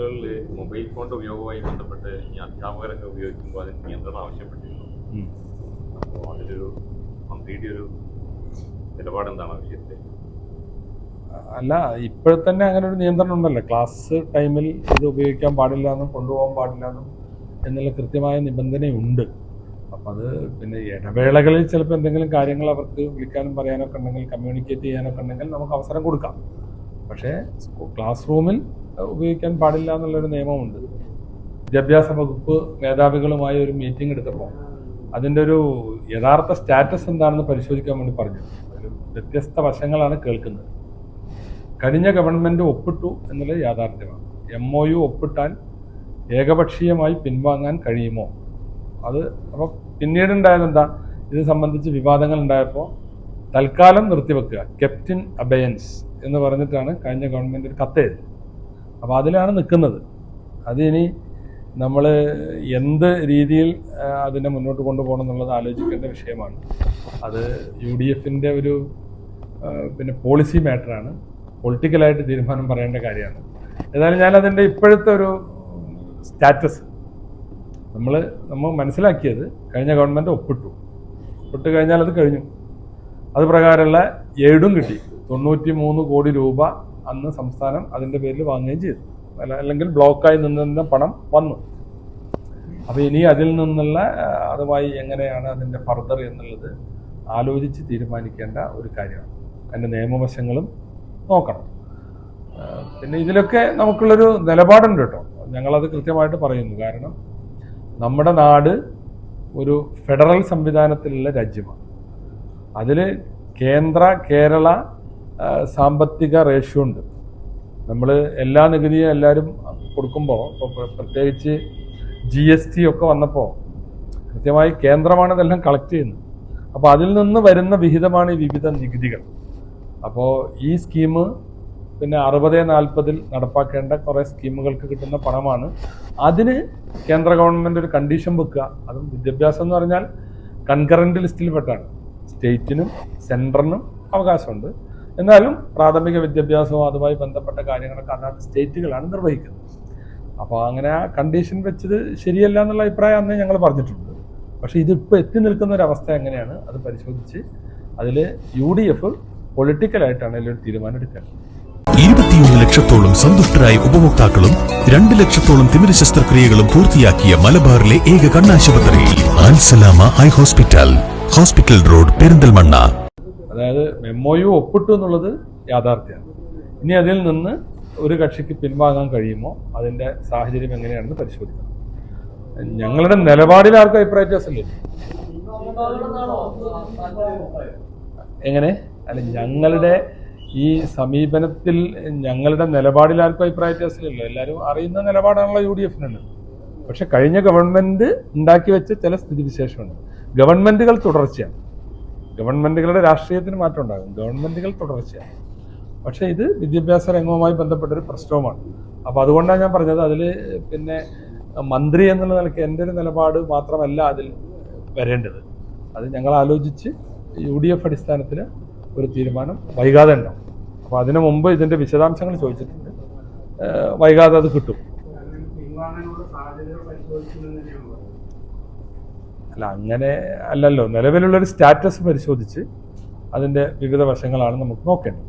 സ്കൂളുകളിൽ മൊബൈൽ ഫോണിന്റെ ഉപയോഗവുമായി ബന്ധപ്പെട്ട് ഈ അധ്യാപകരൊക്കെ ഉപയോഗിക്കുമ്പോൾ അതിന് നിയന്ത്രണം ആവശ്യപ്പെട്ടിരുന്നു. അപ്പോൾ അതിലൊരു മന്ത്രിയുടെ ഒരു നിലപാടെന്താണ് വിഷയത്തിൽ? അല്ല, ഇപ്പോൾ തന്നെ അങ്ങനെ ഒരു നിയന്ത്രണം ഉണ്ടല്ലോ. ക്ലാസ് ടൈമിൽ ഇത് ഉപയോഗിക്കാൻ പാടില്ല എന്നും കൊണ്ടുപോകാൻ പാടില്ല എന്നും എന്നുള്ള കൃത്യമായ നിബന്ധനയുണ്ട്. അപ്പം അത് പിന്നെ ഇടവേളകളിൽ ചിലപ്പോൾ എന്തെങ്കിലും കാര്യങ്ങൾ അവർക്ക് വിളിക്കാനും പറയാനൊക്കെ ഉണ്ടെങ്കിൽ, കമ്മ്യൂണിക്കേറ്റ് ചെയ്യാനൊക്കെ ഉണ്ടെങ്കിൽ നമുക്ക് അവസരം കൊടുക്കാം. പക്ഷേ ക്ലാസ് റൂമിൽ ഉപയോഗിക്കാൻ പാടില്ല എന്നുള്ളൊരു നിയമമുണ്ട്. വിദ്യാഭ്യാസ വകുപ്പ് മേധാവികളുമായി ഒരു മീറ്റിംഗ് എടുത്തപ്പോൾ അതിൻ്റെ ഒരു യഥാർത്ഥ സ്റ്റാറ്റസ് എന്താണെന്ന് പരിശോധിക്കാൻ വേണ്ടി പറഞ്ഞു. ഒരു വ്യത്യസ്ത വശങ്ങളാണ് കേൾക്കുന്നത്. കഴിഞ്ഞ ഗവൺമെൻറ് ഒപ്പിട്ടു എന്നുള്ളത് യാഥാർത്ഥ്യമാണ്. MOU ഒപ്പിട്ടാൽ ഏകപക്ഷീയമായി പിൻവാങ്ങാൻ കഴിയുമോ? അത് അപ്പോൾ പിന്നീടുണ്ടായത് എന്താ, ഇത് സംബന്ധിച്ച് വിവാദങ്ങൾ ഉണ്ടായപ്പോൾ തൽക്കാലം നിർത്തിവെക്കുക, കെപ്റ്റ് ഇൻ അബയൻസ് എന്ന് പറഞ്ഞിട്ടാണ് കഴിഞ്ഞ ഗവൺമെൻറ് ഒരു കത്തെഴുതി. അപ്പോൾ അതിലാണ് നിൽക്കുന്നത്. അതിനി നമ്മൾ എന്ത് രീതിയിൽ അതിനെ മുന്നോട്ട് കൊണ്ടുപോകണം എന്നുള്ളത് ആലോചിക്കേണ്ട വിഷയമാണ്. അത് UDFൻ്റെ ഒരു പിന്നെ പോളിസി മാറ്ററാണ്, പൊളിറ്റിക്കലായിട്ട് തീരുമാനം പറയേണ്ട കാര്യമാണ്. ഏതായാലും ഞാനതിൻ്റെ ഇപ്പോഴത്തെ ഒരു സ്റ്റാറ്റസ് നമ്മൾ മനസ്സിലാക്കിയത്, കഴിഞ്ഞ ഗവൺമെൻറ് ഒപ്പിട്ട് കഴിഞ്ഞാൽ അത് കഴിഞ്ഞു. അത് പ്രകാരമുള്ള എയ്ഡും കിട്ടി. 93 കോടി രൂപ അന്ന് സംസ്ഥാനം അതിൻ്റെ പേരിൽ വാങ്ങുകയും ചെയ്തു. അല്ലെങ്കിൽ ബ്ലോക്കായി നിന്ന പണം വന്നു. അപ്പോൾ ഇനി അതിൽ നിന്നുള്ള അതുമായി എങ്ങനെയാണ് അതിൻ്റെ ഫർദർ എന്നുള്ളത് ആലോചിച്ച് തീരുമാനിക്കേണ്ട ഒരു കാര്യമാണ്. അതിൻ്റെ നിയമവശങ്ങളും നോക്കണം. പിന്നെ ഇതിലൊക്കെ നമുക്കുള്ളൊരു നിലപാടുണ്ട് കേട്ടോ. ഞങ്ങളത് കൃത്യമായിട്ട് പറയുന്നു. കാരണം നമ്മുടെ നാട് ഒരു ഫെഡറൽ സംവിധാനത്തിലുള്ള രാജ്യമാണ്. അതിൽ കേരള സാമ്പത്തിക റേഷ്യോ ഉണ്ട്. നമ്മൾ എല്ലാ നികുതിയും എല്ലാവരും കൊടുക്കുമ്പോൾ, ഇപ്പോൾ പ്രത്യേകിച്ച് GST ഒക്കെ വന്നപ്പോൾ കൃത്യമായി കേന്ദ്രമാണ് ഇതെല്ലാം കളക്ട് ചെയ്യുന്നത്. അപ്പോൾ അതിൽ നിന്ന് വരുന്ന വിഹിതമാണ് ഈ വിവിധ നികുതികൾ. അപ്പോൾ ഈ സ്കീം പിന്നെ 60-40 നടപ്പാക്കേണ്ട കുറേ സ്കീമുകൾക്ക് കിട്ടുന്ന പണമാണ്. അതിന് കേന്ദ്ര ഗവൺമെൻറ് ഒരു കണ്ടീഷൻ വെക്കുക. അതും വിദ്യാഭ്യാസം എന്ന് പറഞ്ഞാൽ കൺകറൻറ്റ് ലിസ്റ്റിൽ പെട്ടാണ്. സ്റ്റേറ്റിനും സെൻട്രലിനും അവകാശമുണ്ട്. എന്നാലും പ്രാഥമിക വിദ്യാഭ്യാസവും അതുമായി ബന്ധപ്പെട്ട കാര്യങ്ങളൊക്കെ അതാത് സ്റ്റേറ്റുകളാണ് നിർവഹിക്കുന്നത്. അപ്പോൾ അങ്ങനെ ആ കണ്ടീഷൻ വെച്ചത് ശരിയല്ല എന്നുള്ള അഭിപ്രായം അന്ന് ഞങ്ങൾ പറഞ്ഞിട്ടുണ്ട്. പക്ഷേ ഇതിപ്പോൾ എത്തി നിൽക്കുന്ന ഒരു അവസ്ഥ എങ്ങനെയാണ് അത് പരിശോധിച്ച് അതിൽ UDF പൊളിറ്റിക്കലായിട്ടാണ് അതിലൊരു തീരുമാനം എടുക്കുക. 21 ലക്ഷത്തോളം സന്തുഷ്ടരായ ഉപഭോക്താക്കളും 2 ലക്ഷത്തോളം തിമിര ശസ്ത്രക്രിയകളും പൂർത്തിയാക്കിയ മലബാറിലെ ഏക കണ്ണാശുപത്രി Al Salama high hospital road, Perinthalmanna. അതായത് MOU ഒപ്പിട്ടു എന്നുള്ളത് യാഥാർത്ഥ്യമാണ്. ഇനി അതിൽ നിന്ന് ഒരു കക്ഷിക്ക് പിൻവാങ്ങാൻ കഴിയുമോ, അതിൻ്റെ സാഹചര്യം എങ്ങനെയാണെന്ന് പരിശോധിക്കണം. ഞങ്ങളുടെ നിലപാടിൽ ആർക്കും അഭിപ്രായ വ്യത്യാസമില്ല. എങ്ങനെ അല്ല, ഞങ്ങളുടെ ഈ സമീപനത്തിൽ ഞങ്ങളുടെ നിലപാടിൽ ആർക്കും അഭിപ്രായ വ്യത്യാസമില്ലല്ലോ. എല്ലാവരും അറിയുന്ന നിലപാടാണല്ലോ UDFനുണ്ട്. പക്ഷെ കഴിഞ്ഞ ഗവൺമെൻറ് ഉണ്ടാക്കി വെച്ച ചില സ്ഥിതിവിശേഷമുണ്ട്. ഗവൺമെൻറ്റുകൾ തുടർച്ചയാണ്. ഗവൺമെൻറ്റുകളുടെ രാഷ്ട്രീയത്തിന് മാറ്റം ഉണ്ടാകും. ഗവൺമെൻറ്റുകൾ തുടർച്ചയാണ്. പക്ഷേ ഇത് വിദ്യാഭ്യാസ രംഗവുമായി ബന്ധപ്പെട്ടൊരു പ്രശ്നവുമാണ്. അപ്പോൾ അതുകൊണ്ടാണ് ഞാൻ പറഞ്ഞത്, അതിൽ പിന്നെ മന്ത്രി എന്നുള്ള നിലയ്ക്ക് എൻ്റെ ഒരു നിലപാട് മാത്രമല്ല അതിൽ വരേണ്ടത്. അത് ഞങ്ങൾ ആലോചിച്ച് UDF അടിസ്ഥാനത്തിൽ ഒരു തീരുമാനം വൈകാതെ ഉണ്ടാവും. അപ്പോൾ അതിനു മുമ്പ് ഇതിൻ്റെ വിശദാംശങ്ങൾ ചോദിച്ചിട്ടുണ്ട്. വൈകാതെ അത് കിട്ടും. അല്ല, അങ്ങനെ അല്ലല്ലോ. നിലവിലുള്ളൊരു സ്റ്റാറ്റസ് പരിശോധിച്ച് അതിൻ്റെ വിവിധ വശങ്ങളാണ് നമുക്ക് നോക്കേണ്ടത്.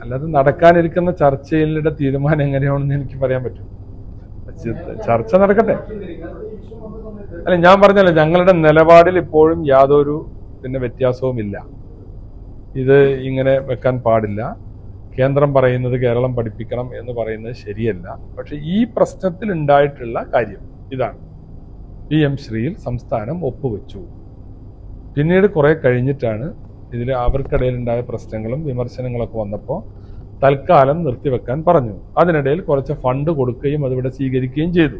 അല്ലാതെ നടക്കാനിരിക്കുന്ന ചർച്ചയിലെ തീരുമാനം എങ്ങനെയാണെന്ന് എനിക്ക് പറയാൻ പറ്റും. ചർച്ച നടക്കട്ടെ. അല്ല, ഞാൻ പറഞ്ഞല്ലോ, ഞങ്ങളുടെ നിലപാടിൽ ഇപ്പോഴും യാതൊരു പിന്നെ വ്യത്യാസവുമില്ല. ഇത് ഇങ്ങനെ വെക്കാൻ പാടില്ല. കേന്ദ്രം പറയുന്നത് കേരളം പഠിപ്പിക്കണം എന്ന് പറയുന്നത് ശരിയല്ല. പക്ഷെ ഈ പ്രശ്നത്തിൽ ഉണ്ടായിട്ടുള്ള കാര്യം ഇതാണ്. PM ശ്രീയിൽ സംസ്ഥാനം ഒപ്പുവെച്ചു. പിന്നീട് കുറെ കഴിഞ്ഞിട്ടാണ് ഇതിൽ അവർക്കിടയിലുണ്ടായ പ്രശ്നങ്ങളും വിമർശനങ്ങളൊക്കെ വന്നപ്പോൾ തൽക്കാലം നിർത്തിവെക്കാൻ പറഞ്ഞു. അതിനിടയിൽ കുറച്ച് ഫണ്ട് കൊടുക്കുകയും അതിവിടെ സ്വീകരിക്കുകയും ചെയ്തു.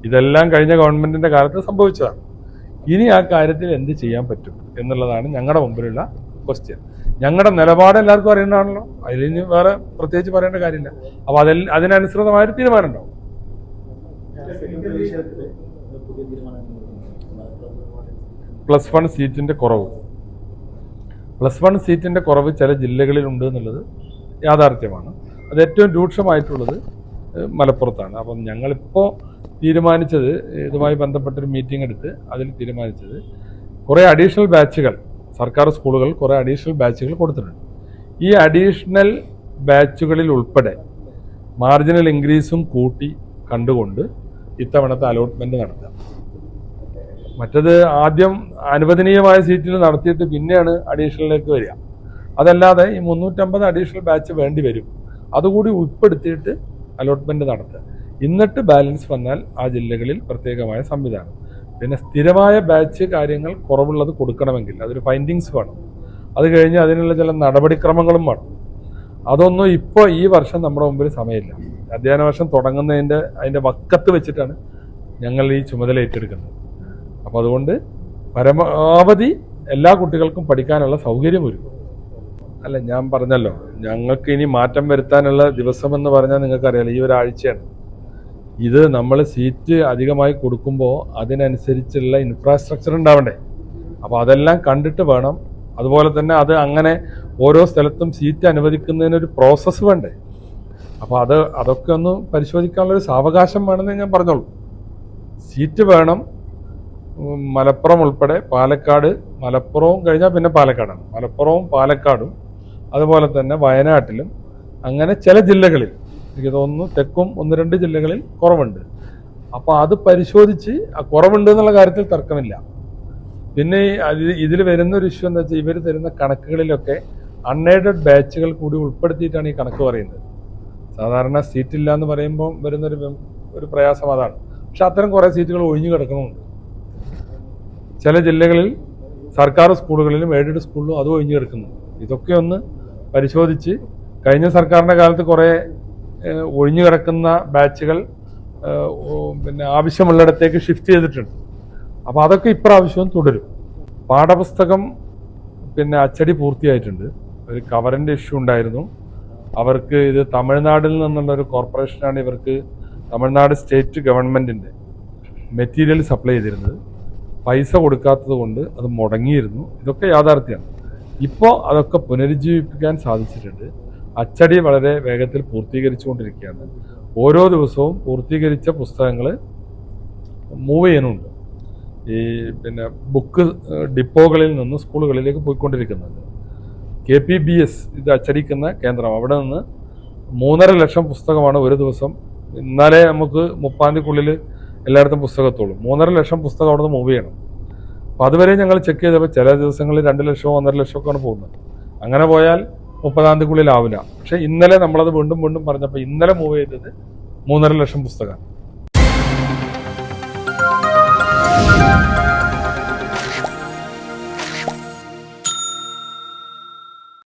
ഇതെല്ലാം കഴിഞ്ഞ ഗവൺമെന്റിന്റെ കാലത്ത് സംഭവിച്ചതാണ്. ഇനി ആ കാര്യത്തിൽ എന്ത് ചെയ്യാൻ പറ്റും എന്നുള്ളതാണ് ഞങ്ങളുടെ മുമ്പിലുള്ള ക്വസ്റ്റ്യൻ. ഞങ്ങളുടെ നിലപാട് എല്ലാവർക്കും അറിയേണ്ടതാണല്ലോ. അതിലിനി വേറെ പ്രത്യേകിച്ച് പറയേണ്ട കാര്യമില്ല. അപ്പോൾ അതിനനുസൃതമായൊരു തീരുമാനം ഉണ്ടാവും. +1 സീറ്റിന്റെ കുറവ് +1 സീറ്റിൻ്റെ കുറവ് ചില ജില്ലകളിലുണ്ട് എന്നുള്ളത് യാഥാർത്ഥ്യമാണ്. അത് ഏറ്റവും രൂക്ഷമായിട്ടുള്ളത് മലപ്പുറത്താണ്. അപ്പം ഞങ്ങളിപ്പോൾ തീരുമാനിച്ചത്, ഇതുമായി ബന്ധപ്പെട്ടൊരു മീറ്റിംഗ് എടുത്ത് അതിൽ തീരുമാനിച്ചത് കുറേ അഡീഷണൽ ബാച്ചുകൾ സർക്കാർ സ്കൂളുകൾ കുറേ അഡീഷണൽ ബാച്ചുകൾ കൊടുത്തിട്ടുണ്ട്. ഈ അഡീഷണൽ ബാച്ചുകളിൽ ഉൾപ്പെടെ മാർജിനൽ ഇൻക്രീസും കൂട്ടി കണ്ടുകൊണ്ട് ഇത്തവണത്തെ അലോട്ട്മെൻറ്റ് നടത്തുക. മറ്റത് ആദ്യം അനുവദനീയമായ സീറ്റിൽ നടത്തിയിട്ട് പിന്നെയാണ് അഡീഷണലിലേക്ക് വരിക. അതല്ലാതെ ഈ 350 അഡീഷണൽ ബാച്ച് വേണ്ടി വരും. അതുകൂടി ഉൾപ്പെടുത്തിയിട്ട് അലോട്ട്മെൻറ്റ് നടത്തുക. എന്നിട്ട് ബാലൻസ് വന്നാൽ ആ ജില്ലകളിൽ പ്രത്യേകമായ സംവിധാനം. പിന്നെ സ്ഥിരമായ ബാച്ച് കാര്യങ്ങൾ കുറവുള്ളത് കൊടുക്കണമെങ്കിൽ അതൊരു ഫൈൻഡിങ്സ് വേണം. അത് കഴിഞ്ഞ് അതിനുള്ള ചില നടപടിക്രമങ്ങളും വേണം. അതൊന്നും ഇപ്പോൾ ഈ വർഷം നമ്മുടെ മുമ്പിൽ സമയമില്ല. അധ്യയന വർഷം അതിൻ്റെ വക്കത്ത് വെച്ചിട്ടാണ് ഞങ്ങൾ ഈ ചുമതല ഏറ്റെടുക്കുന്നത്. അപ്പോൾ അതുകൊണ്ട് പരമാവധി എല്ലാ കുട്ടികൾക്കും പഠിക്കാനുള്ള സൗകര്യം ഒരുക്കും. അല്ല, ഞാൻ പറഞ്ഞല്ലോ, ഞങ്ങൾക്ക് ഇനി മാറ്റം വരുത്താനുള്ള ദിവസമെന്ന് പറഞ്ഞാൽ നിങ്ങൾക്കറിയാലോ, ഈ ഒരാഴ്ചയാണ്. ഇത് നമ്മൾ സീറ്റ് അധികമായി കൊടുക്കുമ്പോൾ അതിനനുസരിച്ചുള്ള ഇൻഫ്രാസ്ട്രക്ചർ ഉണ്ടാവണ്ടേ. അപ്പോൾ അതെല്ലാം കണ്ടിട്ട് വേണം. അതുപോലെ തന്നെ അത് അങ്ങനെ ഓരോ സ്ഥലത്തും സീറ്റ് അനുവദിക്കുന്നതിനൊരു പ്രോസസ്സ് വേണ്ടേ. അപ്പോൾ അതൊക്കെ ഒന്ന് പരിശോധിക്കാനുള്ളൊരു സാവകാശം വേണമെന്ന് ഞാൻ പറഞ്ഞോളൂ. സീറ്റ് വേണം. മലപ്പുറം ഉൾപ്പെടെ പാലക്കാട്, മലപ്പുറവും കഴിഞ്ഞാൽ പിന്നെ പാലക്കാടാണ്. മലപ്പുറവും പാലക്കാടും അതുപോലെ തന്നെ വയനാട്ടിലും അങ്ങനെ ചില ജില്ലകളിൽ, എനിക്ക് തോന്നുന്നു തെക്കും 1-2 ജില്ലകളിൽ കുറവുണ്ട്. അപ്പോൾ അത് പരിശോധിച്ച് കുറവുണ്ട് എന്നുള്ള കാര്യത്തിൽ തർക്കമില്ല. പിന്നെ ഇതിൽ വരുന്നൊരു ഇഷ്യൂ എന്താ വെച്ചാൽ, ഇവർ തരുന്ന കണക്കുകളിലൊക്കെ അൺഎയ്ഡഡ് ബാച്ചുകൾ കൂടി ഉൾപ്പെടുത്തിയിട്ടാണ് ഈ കണക്ക് പറയുന്നത്. സാധാരണ സീറ്റില്ല എന്ന് പറയുമ്പോൾ വരുന്നൊരു പ്രയാസം അതാണ്. പക്ഷെ അത്തരം കുറേ സീറ്റുകൾ ഒഴിഞ്ഞു കിടക്കുന്നുണ്ട്. ചില ജില്ലകളിൽ സർക്കാർ സ്കൂളുകളിലും എയ്ഡഡ് സ്കൂളിലും അത് ഒഴിഞ്ഞു കിടക്കുന്നു. ഇതൊക്കെ ഒന്ന് പരിശോധിച്ച്, കഴിഞ്ഞ സർക്കാരിൻ്റെ കാലത്ത് കുറേ ഒഴിഞ്ഞു കിടക്കുന്ന ബാച്ചുകൾ പിന്നെ ആവശ്യമുള്ളിടത്തേക്ക് ഷിഫ്റ്റ് ചെയ്തിട്ടുണ്ട്. അപ്പോൾ അതൊക്കെ ഇപ്രാവശ്യവും തുടരും. പാഠപുസ്തകം പിന്നെ അച്ചടി പൂർത്തിയായിട്ടുണ്ട്. ഒരു കവറിൻ്റെ ഇഷ്യൂ ഉണ്ടായിരുന്നു. അവർക്ക് ഇത് തമിഴ്നാട്ടിൽ നിന്നുള്ളൊരു കോർപ്പറേഷനാണ് ഇവർക്ക് തമിഴ്നാട് സ്റ്റേറ്റ് ഗവൺമെൻറ്റിൻ്റെ മെറ്റീരിയൽ സപ്ലൈ ചെയ്തിരുന്നത്. പൈസ കൊടുക്കാത്തത് കൊണ്ട് അത് മുടങ്ങിയിരുന്നു. ഇതൊക്കെ യാഥാർത്ഥ്യമാണ്. ഇപ്പോൾ അതൊക്കെ പുനരുജ്ജീവിപ്പിക്കാൻ സാധിച്ചിട്ടുണ്ട്. അച്ചടി വളരെ വേഗത്തിൽ പൂർത്തീകരിച്ചുകൊണ്ടിരിക്കുകയാണ്. ഓരോ ദിവസവും പൂർത്തീകരിച്ച പുസ്തകങ്ങൾ മൂവ് ചെയ്യുന്നുണ്ട്. ഈ പിന്നെ ബുക്ക് ഡിപ്പോകളിൽ നിന്ന് സ്കൂളുകളിലേക്ക് പോയിക്കൊണ്ടിരിക്കുന്നുണ്ട്. KPBS ഇത് അച്ചടിക്കുന്ന കേന്ദ്രം, അവിടെ നിന്ന് 3.5 ലക്ഷം പുസ്തകമാണ് ഒരു ദിവസം. ഇന്നലെ നമുക്ക് 30-ാം തീയതിക്കുള്ളിൽ എല്ലായിടത്തും പുസ്തകത്തോളൂ. 3.5 ലക്ഷം പുസ്തകം അവിടെ നിന്ന് മൂവ് ചെയ്യണം. അപ്പോൾ അതുവരെ ഞങ്ങൾ ചെക്ക് ചെയ്തപ്പോൾ ചില ദിവസങ്ങളിൽ 2 ലക്ഷമോ 1.5 ലക്ഷമൊക്കെയാണ് പോകുന്നത്. അങ്ങനെ പോയാൽ 30-ാം തീയതിക്കുള്ളിൽ ആവില്ല. പക്ഷേ ഇന്നലെ നമ്മളത് വീണ്ടും പറഞ്ഞപ്പോൾ ഇന്നലെ മൂവ് ചെയ്തത് 3.5 ലക്ഷം പുസ്തകമാണ്.